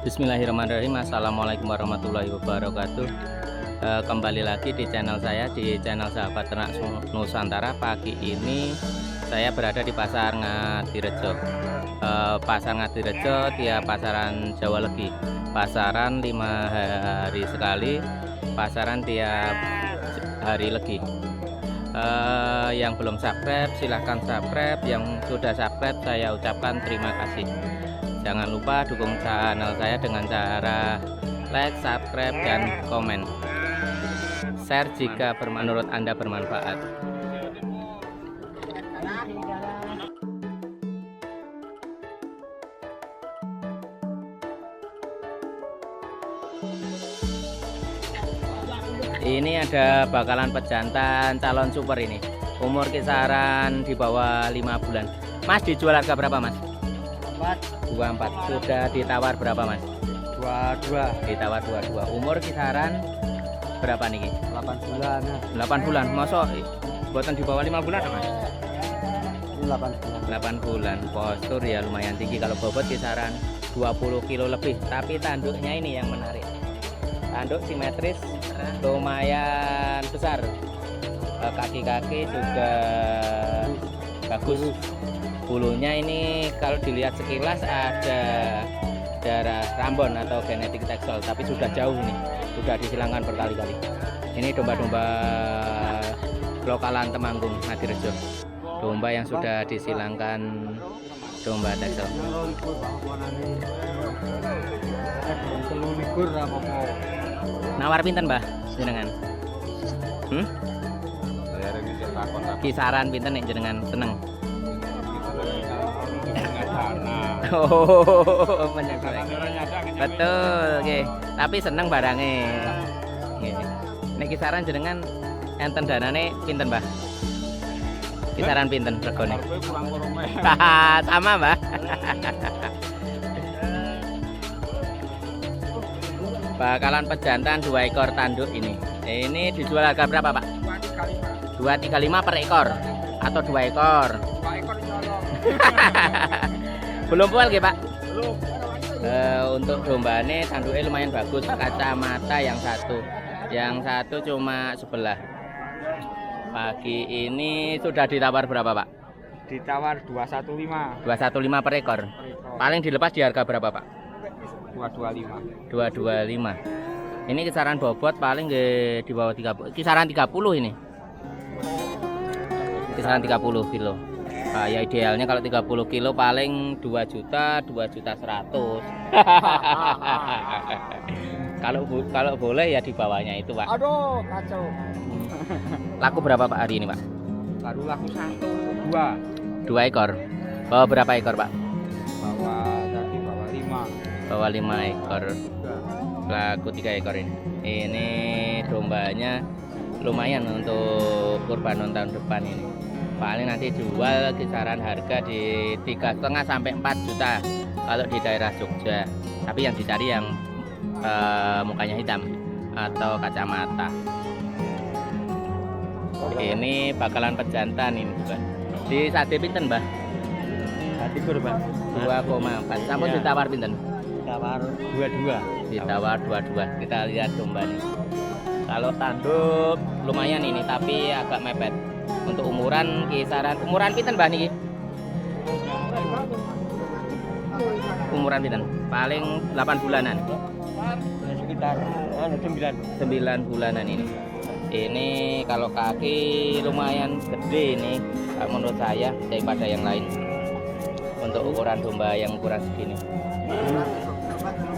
Bismillahirrahmanirrahim. Assalamualaikum warahmatullahi wabarakatuh. Kembali lagi di channel saya, di channel Sahabat Ternak Nusantara. Pagi ini saya berada di Pasar Ngadirejo. Pasar Ngadirejo tiap pasaran Jawa Legi. Pasaran 5 hari sekali, pasaran tiap hari Legi. Yang belum subscribe silahkan subscribe, yang sudah subscribe saya ucapkan terima kasih. Jangan lupa dukung channel saya dengan cara like, subscribe, dan komen. Share jika menurut Anda bermanfaat. Ini ada bakalan pejantan calon super ini. Umur kisaran di bawah 5 bulan. Mas, dijual harga berapa, Mas? 24. Sudah ditawar berapa, Mas? 22. Ditawar 22. Umur kisaran berapa nih? 8 bulan. 8 bulan. Masa buatan di bawah 5 bulan, Mas? 8 bulan. 8 bulan. Postur ya lumayan tinggi, kalau bobot kisaran 20 kilo lebih. Tapi tanduknya ini yang menarik. Tanduk simetris, lumayan besar. Kaki-kaki juga bagus. Bulunya ini kalau dilihat sekilas ada darah Rambon atau genetik Texel, tapi sudah jauh nih, sudah disilangkan berkali-kali. Ini domba-domba lokalan Temanggung, Ngadirejo. Domba yang sudah disilangkan domba Texel. Nawar pinten, Mbah? Jenengan? Kisaran pinten nek jenengan seneng? Oh, betul, oke. Tapi seneng barangnya. Nek kisaran jenengan enten danane pinten, Mbah? Kisaran pinten regane? Sama, Mbah. Bakalan pejantan 2 ekor tanduk ini. Ini dijual harga berapa, Pak? 235 per ekor atau 2 ekor? 2 ekor nyolong. Belum pual, Pak? Belum. Untuk dombane tanduknya lumayan bagus. Kacamata yang satu cuma sebelah. Pagi ini sudah ditawar berapa, Pak? Ditawar 215. 215 per ekor. Paling dilepas di harga berapa, Pak? 225. 225. Ini kisaran bobot paling di bawah 30. Kisaran 30 ini. Kisaran 30 kilo. Ya idealnya kalau 30 kilo paling 2 juta 100. Kalau boleh ya di bawahnya itu, Pak. Aduh, kacau. Laku berapa, Pak, hari ini, Pak? Baru laku 2 ekor. Bawa berapa ekor, Pak? bawa 5. Bawa 5 ekor. Laku 3 ekor ini. Ini dombanya lumayan untuk kurban tahun depan ini. Paling nanti jual kisaran harga di 3,5 sampai 4 juta kalau di daerah Jogja. Tapi yang dicari yang mukanya hitam atau kacamata. Ini bakalan pejantan ini juga. Di sate pinten, Mbah? Sate kurban 2,4. Sampun Ya. ditawar pinten? Tawar 22. Ditawar 22. Kita lihat domba nih. Kalau tanduk lumayan ini, tapi agak mepet. Untuk umuran kisaran pinten, Mbah, niki? Umuran pinten? Paling 8 bulanan. Sekitar 9 bulanan ini. Ini kalau kaki lumayan gede ini menurut saya daripada yang lain. Untuk ukuran domba yang ukuran segini.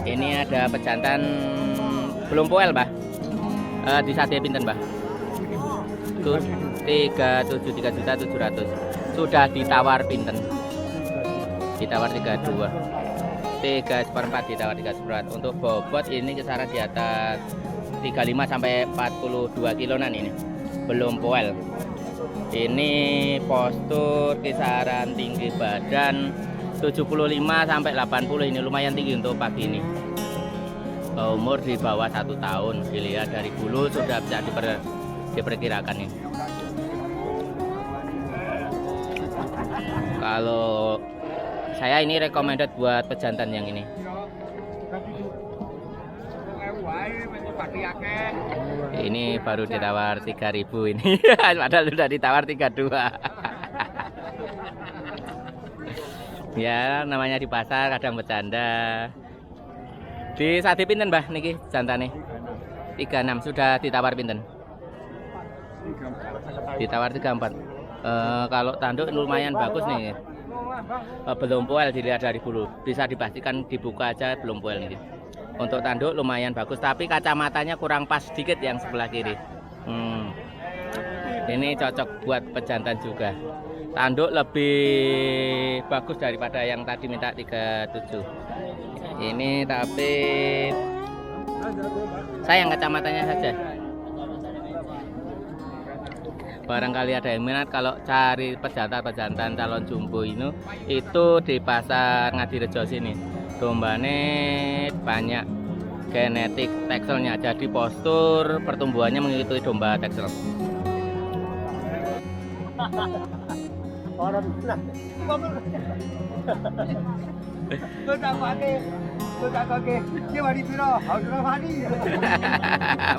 Ini ada pejantan belum poel, Mbah. Di sate pinten, Mbah? 3,700. Sudah ditawar pinten? Ditawar 32. 3/4 ditawar 3/4. Untuk bobot ini kisaran di atas 35 sampai 42 kiloan ini. Belum poel. Ini postur kisaran tinggi badan 75 sampai 80, ini lumayan tinggi untuk pagi ini. Umur di bawah 1 tahun. Dilihat dari bulu sudah bisa diperkirakan ini. Kalau saya ini recommended buat pejantan yang ini. Ini baru ditawar 3.000 ini. Padahal sudah ditawar 32. Ya, namanya di pasar kadang bercanda. Di Sadi pinten, Mbah niki jantane? 36 sudah ditawar pinten? Ditawar 34. Kalau tanduk lumayan bagus nih. Belum poel dilihat dari bulu. Bisa dipastikan dibuka aja belum poel nih. Untuk tanduk lumayan bagus, tapi kacamatanya kurang pas sedikit yang sebelah kiri. Ini cocok buat pejantan juga. Tanduk lebih bagus daripada yang tadi minta 37. Ini tapi sayang kacamatanya saja. Barangkali ada yang minat kalau cari pejantan calon jumbo ini itu di pasar Ngadirejo sini. Dombane banyak genetik tekselnya, jadi postur pertumbuhannya mengikuti domba teksel.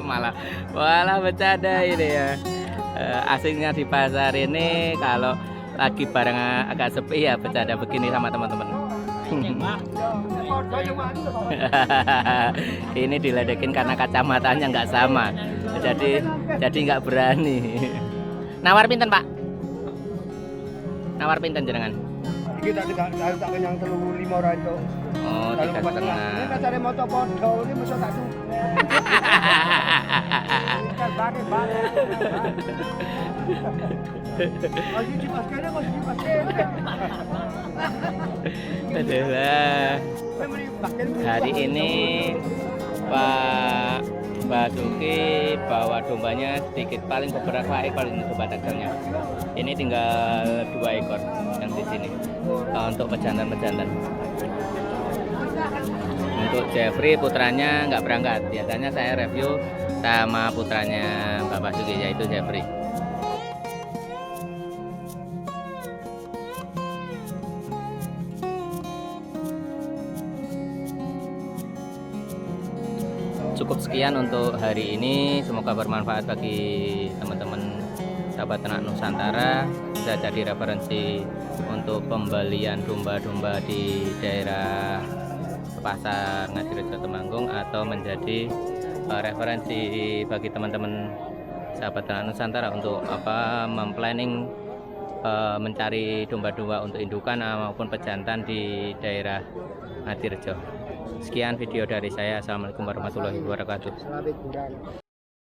Malah bercanda ini ya. Asingnya di pasar ini kalau lagi barang agak sepi ya bercanda begini sama teman-teman. Ini diledekin karena kacamatanya nggak sama, jadi nggak berani. Nawar pinten, Pak? Nawar pinten jenengan? Kita tak kenyang 35 orang itu. Oh, 3,5. Ini kan cari motor podo, ini mesti tak tuh. Adalah hari ini Pak Basuki bawa dombanya sedikit, paling beberapa ekor ini domba tekselnya. Ini tinggal 2 ekor yang di sini untuk pejantan. Untuk Jeffrey putranya nggak berangkat. Biasanya saya review sama putranya Pak Basuki, yaitu Jeffrey. Cukup sekian untuk hari ini, semoga bermanfaat bagi teman-teman sahabat ternak Nusantara, bisa jadi referensi untuk pembelian domba-domba di daerah pasar Ngadirejo Temanggung, atau menjadi referensi bagi teman-teman sahabat ternak Nusantara untuk memplanning mencari domba-domba untuk indukan maupun pejantan di daerah Ngadirejo. Sekian video dari saya. Assalamualaikum warahmatullahi wabarakatuh.